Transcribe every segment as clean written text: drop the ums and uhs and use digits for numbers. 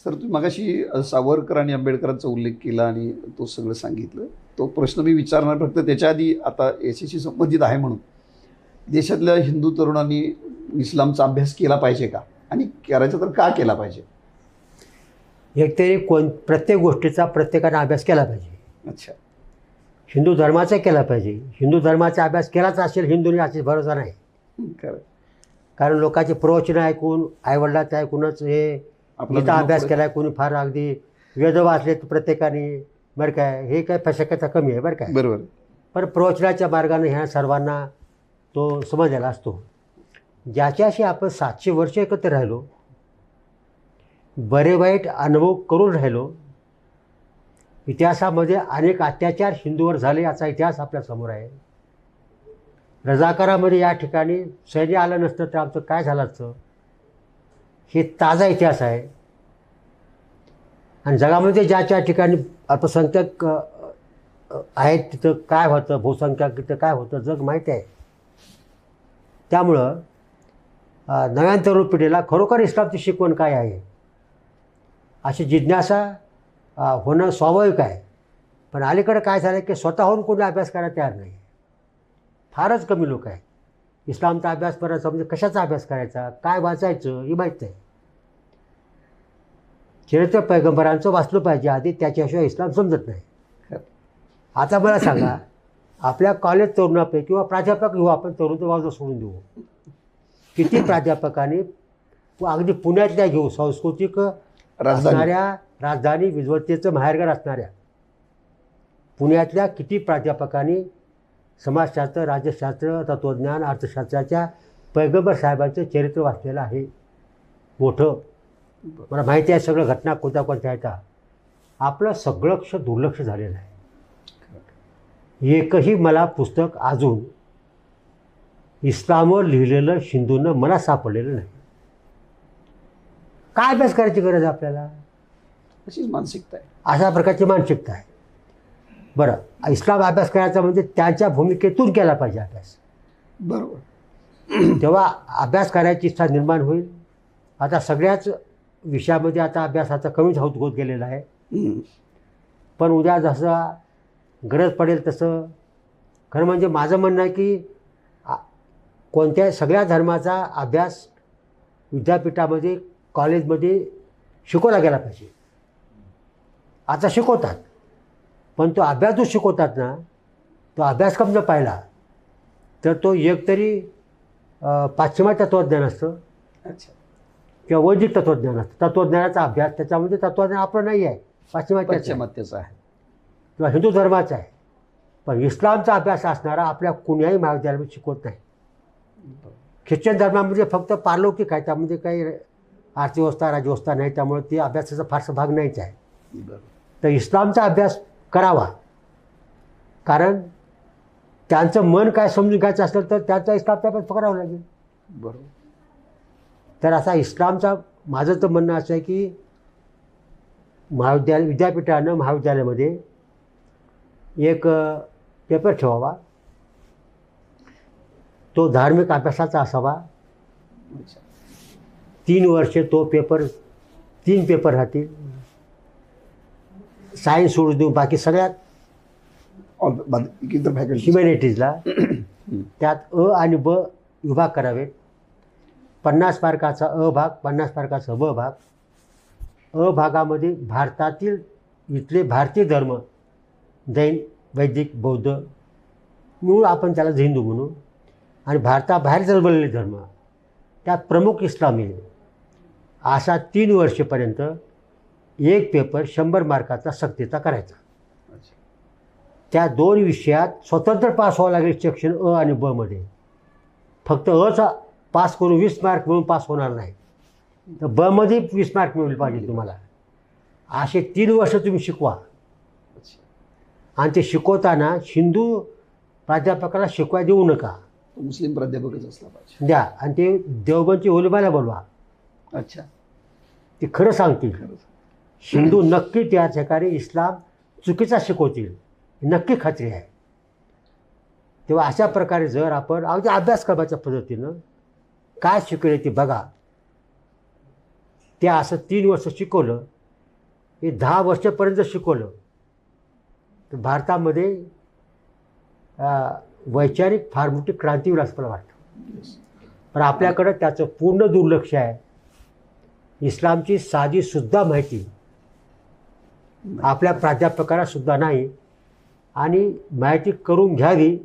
Sir तुम्ही मगाशी सावरकर आणि आंबेडकरांचा उल्लेख केला आणि तो सगळं सांगितलं. तो प्रश्न मी विचारणार फक्त त्याच्या आधी आता याच्याशी संबंधित आहे म्हणून देशातल्या हिंदू तरुणांनी इस्लामचा अभ्यास केला पाहिजे का आणि करायचं तर का केला पाहिजे? एकतरी प्रत्येक गोष्टीचा प्रत्येकाने अभ्यास केला पाहिजे. अच्छा. हिंदू धर्माचा केला पाहिजे. हिंदू धर्माचा अभ्यास केलाच असेल हिंदूंनी अशी भरोसा नाही. खरं. कारण लोकांचे प्रवचन ऐकून आईवडिलाचं ऐकूनच हे गीता अभ्यास केला आहे. कोणी फार अगदी वेद वाचले प्रत्येकाने बरं काय, हे काय शक्यता कमी आहे बरं काय. बरोबर. पण प्रवचनाच्या मार्गाने ह्या सर्वांना तो समजलेला असतो. ज्याच्याशी आपण 700 वर्ष एकत्र राहिलो, बरे वाईट अनुभव करून राहिलो, इतिहासामध्ये अनेक अत्याचार हिंदूवर झाले याचा इतिहास आपल्यासमोर आहे. रजाकारामध्ये या ठिकाणी सैन्य आलं नसतं तर आमचं काय झालं असतं हे ताजा इतिहास आहे. आणि जगामध्ये ज्या ठिकाणी अल्पसंख्याक आहेत तिथं काय होतं, बहुसंख्याक तिथं काय होतं जग माहीत आहे. त्यामुळं नव्या तरुण पिढीला खरोखर इस्लामची शिकवण काय आहे अशी जिज्ञासा होणं स्वाभाविक आहे. पण अलीकडे काय झालं की स्वतःहून कोणी अभ्यास करायला तयार नाही. फारच कमी लोक आहेत. इस्लामचा अभ्यास करायचा म्हणजे कशाचा अभ्यास करायचा, काय वाचायचं हे माहीत नाही. चरित्र पैगंबरांचं वाचलं पाहिजे आधी, त्याच्याशिवाय इस्लाम समजत नाही. आता मला सांगा, आपल्या कॉलेज तरुणापैकी किंवा प्राध्यापक घेऊ आपण, तरुण तर बाजूला सोडून देऊ, किती प्राध्यापकांनी अगदी पुण्यातल्या घेऊ सांस्कृतिक असणाऱ्या राजधानी विद्वत्तेचं माहेरघर असणाऱ्या पुण्यातल्या किती प्राध्यापकांनी समाजशास्त्र, राज्यशास्त्र, तत्त्वज्ञान, अर्थशास्त्राच्या पैगंबर साहेबांचं चरित्र वाचलेलं आहे मोठं. मला माहिती आहे सगळं घटना कोणत्या कोणत्या आहेत. आपलं सगळं दुर्लक्ष झालेलं आहे. एकही मला पुस्तक अजून इस्लामवर लिहिलेलं हिंदूंना मला सापडलेलं नाही. काय अभ्यास करायची गरज आहे आपल्याला? अशीच मानसिकता आहे. अशा प्रकारची मानसिकता आहे. बरं, इस्लाम अभ्यास करायचा म्हणजे त्यांच्या भूमिकेतून केला पाहिजे अभ्यास. बरोबर. तेव्हा अभ्यास करायची इच्छा निर्माण होईल. आता सगळ्याच विषयामध्ये आता अभ्यासाचा कमीच होत गेलेला आहे. पण उद्या जसं गरज पडेल तसं, खरं म्हणजे माझं म्हणणं आहे की कोणत्या सगळ्या धर्माचा अभ्यास विद्यापीठामध्ये, कॉलेजमध्ये शिकवला गेला पाहिजे. आता शिकवतात, पण तो अभ्यास जो शिकवतात ना, तो अभ्यासक्रम जर पाहिला तर तो एकतरी पाश्चिमात्य तत्त्वज्ञान असतं. अच्छा. किंवा वैदिक तत्त्वज्ञान असतं. तत्त्वज्ञानाचा अभ्यास त्याच्यामध्ये तत्त्वज्ञान आपलं नाही आहे, पाश्चिमात्याचं आहे किंवा हिंदू धर्माचा आहे. पण इस्लामचा अभ्यास असणारा आपल्या कुण्याही महाविद्यालयामध्ये शिकवत नाही. ख्रिश्चन धर्मामध्ये फक्त पारलौकिक आहे, त्यामध्ये काही अर्थव्यवस्था राज्यव्यवस्था नाही, त्यामुळे ती अभ्यासाचा फारसा भाग नाहीच आहे. तर इस्लामचा अभ्यास करावा, कारण त्यांचं मन काय समजून घ्यायचं असेल तर त्याचा इस्लामचा अभ्यास करावा लागेल. बरोबर. तर असा इस्लामचा माझं तर म्हणणं असं आहे की विद्यापीठानं महाविद्यालयामध्ये एक पेपर ठेवावा. तो धार्मिक अभ्यासाचा असावा. 3 वर्षे तो पेपर, 3 पेपर राहतील. सायन्स सोडून देऊन बाकी सगळ्यात ह्युमॅनिटीजला त्यात अ आणि ब विभाग करावेत. 50 मार्काचा अ भाग, 50 मार्काचा ब भाग. अ भागामध्ये भारतातील इथले भारतीय धर्म, जैन, वैदिक, बौद्ध, मूळ आपण त्याला हिंदू म्हणू, आणि भारताबाहेर जन्मलेले धर्म, त्यात प्रमुख इस्लामी, असा 3 वर्षेपर्यंत एक पेपर 100 मार्काचा सक्तीचा करायचा. त्या 2 विषयात स्वतंत्र पास व्हावं लागेल. सेक्शन अ आणि ब मध्ये फक्त अचा पास करून 20 मार्क मिळून पास होणार नाही, तर ब मध्ये 20 मार्क मिळवले पाहिजे तुम्हाला. असे 3 वर्ष तुम्ही शिकवा. आणि ते शिकवताना हिंदू प्राध्यापकाला शिकवाय देऊ नका, मुस्लिम प्राध्यापकच असला पाहिजे. द्या. आणि ते देवबंदची ओलिमाला बोलवा. अच्छा. ते खरं सांगतील. हिंदू नक्की त्या ठिकाणी इस्लाम चुकीचा शिकवतील, नक्की खात्री आहे. तेव्हा अशा प्रकारे जर आपण अगदी अभ्यासक्रमाच्या पद्धतीनं काय शिकले ते बघा, ते असं 3 वर्ष शिकवलं, हे 10 वर्षापर्यंत शिकवलं, तर भारतामध्ये वैचारिक फार मोठी क्रांती होईल असं मला वाटतं. पण आपल्याकडं त्याचं पूर्ण दुर्लक्ष आहे. इस्लामची साधीसुद्धा माहिती आपल्या प्राध्यापकाला सुद्धा नाही, आणि माहिती करून घ्यावी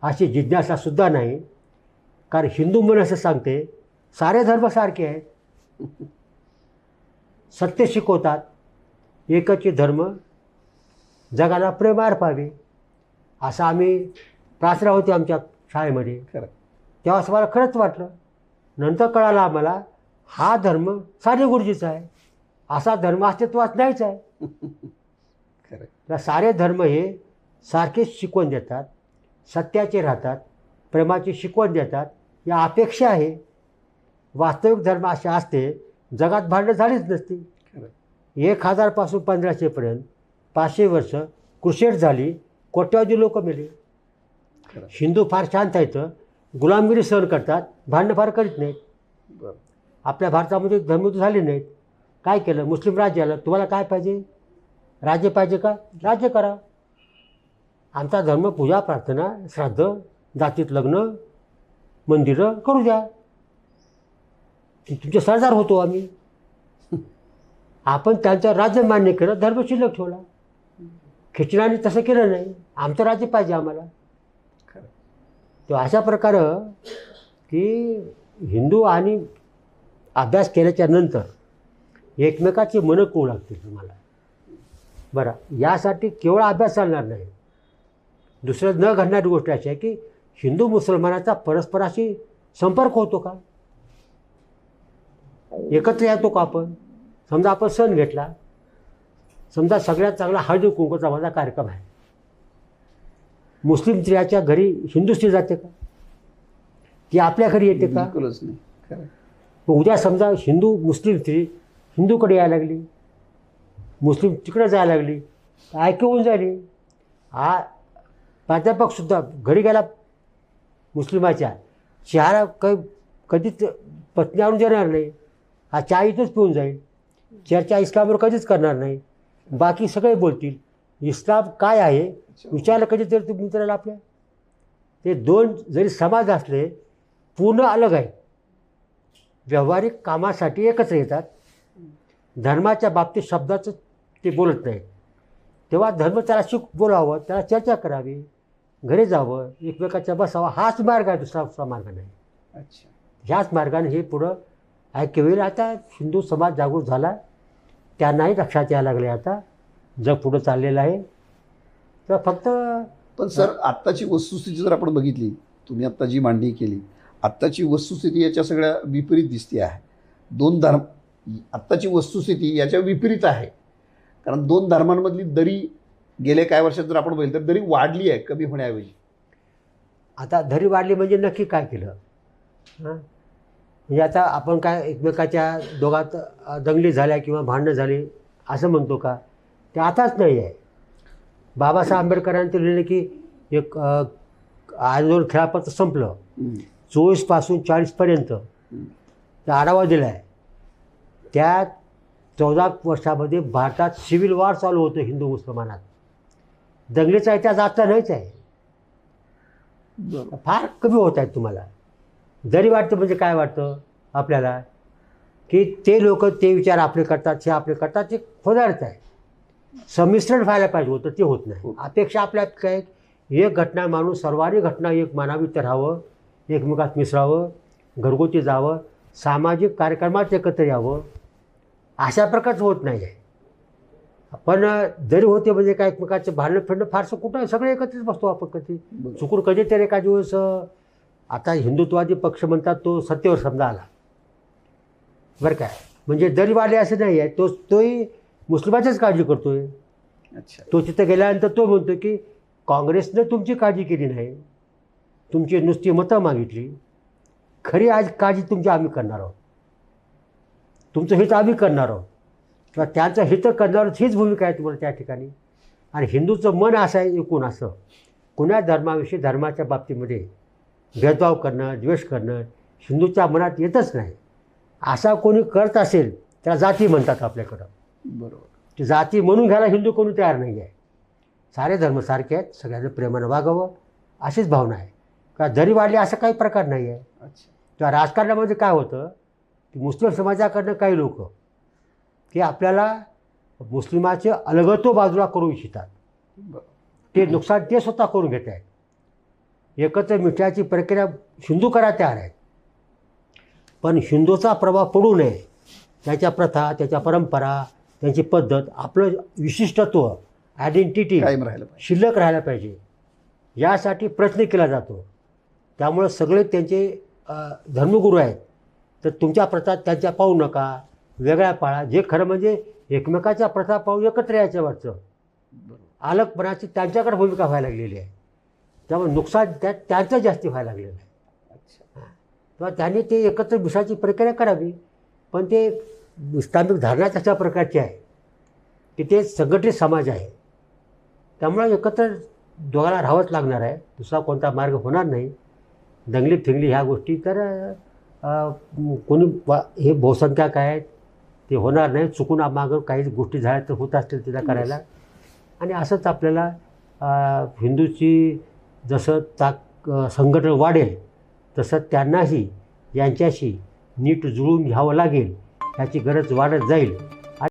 अशी जिज्ञासासुद्धा नाही. कारण हिंदू मन असं सांगते सारे धर्म सारखे आहेत, सत्य शिकवतात, एकच धर्म जगाला प्रेमार पाहावे, असं आम्ही प्रार्थना होती आमच्या शाळेमध्ये. खरं. तेव्हा असं मला खरंच वाटलं. नंतर कळालं आम्हाला हा धर्म सारे गुरुजीचा आहे, असा धर्म अस्तित्वात नाहीच आहे. खरं. तर सारे धर्म हे सारखेच शिकवण देतात, सत्याचे राहतात, प्रेमाची शिकवण देतात, या अपेक्षा आहे. वास्तविक धर्म असे असते जगात भांडणं झालीच नसती. 1000 पासून 1500पर्यंत 500 वर्ष क्रुसेड झाली, कोट्यावधी लोक मेले. हिंदू फार शांत आहेत, गुलामगिरी सहन करतात, भांडणं फार करीत नाहीत. आपल्या भारतामध्ये धर्मयुद्ध झाले नाहीत. काय केलं? मुस्लिम राज्य आलं. तुम्हाला काय पाहिजे? राज्य पाहिजे का? राज्य करा. आमचा धर्म पूजा प्रार्थना श्राद्ध जातीत लग्न मंदिरं करू द्या, तुमचे सरदार होतो आम्ही. आपण त्यांचं राज्य मान्य केलं, धर्म शिल्लक ठेवला. खिचडाने तसं केलं नाही, आमचं राज्य पाहिजे आम्हाला. तो अशा प्रकारे की हिंदू आणि अभ्यास केल्याच्या नंतर एकमेकाची मनं कळू लागतील तुम्हाला. बरं, यासाठी केवळ अभ्यास चालणार नाही. दुसरं न घडणारी गोष्ट अशी आहे की हिंदू मुसलमानाचा परस्पराशी संपर्क होतो का? एकत्र येतो का आपण? समजा आपण सण घेतला, समजा सगळ्यात चांगला हळदी कुंकूचा माझा कार्यक्रम आहे. मुस्लिम स्त्रियाच्या घरी हिंदू स्त्री जाते का? ती आपल्या घरी येते का? बिलकुलच नाही. खरं. मग उद्या समजा हिंदू मुस्लिम स्त्री हिंदूकडे यायला लागली, मुस्लिम तिकडे जायला लागली, ऐकून झाली. हा प्राध्यापकसुद्धा घरी गेला मुस्लिमाच्या, चहा कधीच पत्नी आणून देणार नाही, हा चहा इथंच पिऊन जाईल, चर्चा इस्लामवर कधीच करणार नाही. बाकी सगळे बोलतील इस्लाम काय आहे विचारलं कधीतरी तुम्ही मित्राला आपल्या. ते दोन जरी समाज असले पूर्ण अलग आहे, व्यावहारिक कामासाठी एकत्र येतात, धर्माच्या बाबतीत शब्दाचं ते बोलत नाही. तेव्हा धर्म त्याला बोलावं, त्याला चर्चा करावी, घरी जावं, एकमेकाच्या बसावं, हाच मार्ग आहे, दुसरा मार्ग नाही. अच्छा. ह्याच मार्गाने हे पुढं ऐक्य होईल. आता हिंदू समाज जागृत झाला, त्यांनाही लक्षात यायला लागले आता जग पुढं चाललेलं आहे. तर फक्त पण सर, आत्ताची वस्तुस्थिती जर आपण बघितली, तुम्ही आत्ता जी मांडणी केली, आत्ताची वस्तुस्थिती याच्या सगळ्या विपरीत दिसते आहे. दोन धर्म, आत्ताची वस्तुस्थिती याच्या विपरीत आहे. कारण दोन धर्मांमधली दरी गेल्या काही वर्षात जर आपण बघितलं तर दरी वाढली आहे, कमी होण्याऐवजी. आता दरी वाढली म्हणजे नक्की काय केलं? म्हणजे आता आपण काय एकमेकाच्या दोघात दंगली झाल्या किंवा भांडणं झाली असं म्हणतो का? ते आताच नाही आहे. बाबासाहेब आंबेडकरांनी ते लिहिलं की एक आंदोलन खेळापत्र संपलं, 24 पासून 40पर्यंत आढावा दिला आहे. त्या 14 वर्षामध्ये भारतात सिव्हिल वॉर चालू होतं हिंदू मुसलमानात. दंगलीचा इतिहास आता नाहीच आहे, फार कमी होत आहेत. तुम्हाला जरी वाटतं म्हणजे काय वाटतं आपल्याला की ते लोक ते विचार आपले करतात, हे आपले करतात, ते खोदार्थ आहे. संमिश्रण व्हायला पाहिजे होतं, ते होत नाही. अपेक्षा आपल्यात काय, एक घटना मानून सर्वांनी घटना एक मानावी तर राहावं, एकमेकात मिसळावं, घरगुती जावं, सामाजिक कार्यक्रमात एकत्र यावं, अशा प्रकारचं होत नाही आहे. पण जरी होते म्हणजे काय एकमेकाचं भांडणं फिरणं फारसं कुठं, सगळे एकत्रच बसतो आपण. कधी चुकून कधीतरी एका दिवस आता हिंदुत्वादी पक्ष म्हणतात तो सत्तेवर समजा आला बरं काय, म्हणजे दरी वाढले असं नाही आहे. तोही मुस्लिमांचीच काळजी करतो आहे. अच्छा. तो तिथं गेल्यानंतर तो म्हणतो की काँग्रेसनं तुमची काळजी केली नाही, तुमची नुसती मतं मागितली, खरी आज काळजी तुमची आम्ही करणार आहोत, तुमचं हित आम्ही करणार आहोत, किंवा त्यांचं हित करणार हीच भूमिका आहे तुम्हाला त्या ठिकाणी. आणि हिंदूचं मन असं आहे एकूण, असं कुण्या धर्माविषयी धर्माच्या बाबतीमध्ये भेदभाव करणं, द्वेष करणं हिंदूच्या मनात येतच नाही. असा कोणी करत असेल त्याला जाती म्हणतात आपल्याकडं. बरोबर. ती जाती म्हणून घ्यायला हिंदू कोणी तयार नाही आहे. सारे धर्म सारखे आहेत, सगळ्यांना प्रेमानं वागावं अशीच भावना आहे. का जरी वाढली असं काही प्रकार नाही आहे. अच्छा. किंवा राजकारणामध्ये काय होतं की मुस्लिम समाजाकडनं काही लोक की आपल्याला मुस्लिमाचे अलगत्व बाजूला करू इच्छितात. बरोबर. ते नुकसान ते स्वतः करून घेत आहेत. एकत्र मिठ्याची प्रक्रिया हिंदू करा तयार आहेत, पण हिंदूचा प्रभाव पडू नये. त्याच्या प्रथा, त्याच्या परंपरा, त्यांची पद्धत, आपलं विशिष्टत्व, आयडेंटिटी कायम राहिलं पाहिजे. शिल्लक राहायला पाहिजे, यासाठी प्रयत्न केला जातो. त्यामुळं सगळे त्यांचे धर्मगुरू आहेत, तर तुमच्या प्रथा त्यांच्या पाहू नका, वेगळ्या पाळा. जे खरं म्हणजे एकमेकाच्या प्रथा पाहून एकत्र यायचं वाटतं. बरोबर. अलगपणाची त्यांच्याकडे भूमिका व्हायला लागलेली आहे. त्यामुळे नुकसान त्यांचं जास्ती व्हायला लागलेलं आहे. अच्छा. तेव्हा त्यांनी ते एकत्र मिसळाची प्रक्रिया करावी. पण ते इस्लामिक धारणाच अशा प्रकारची आहे की ते संघटित समाज आहे. त्यामुळे एकत्र दोघांना राहावंच लागणार आहे. दुसरा कोणता मार्ग होणार नाही. दंगली फिंगली ह्या गोष्टी तर कोणी हे बहुसंख्याक आहेत ते होणार नाही. चुकून मागं काही गोष्टी झाल्या तर होत असतील तिला करायला. आणि असंच आपल्याला हिंदूची जसं संघटन वाढेल तसं त्यांनाही यांच्याशी नीट जुळून घ्यावं लागेल. ह्याची गरज वाढत जाईल.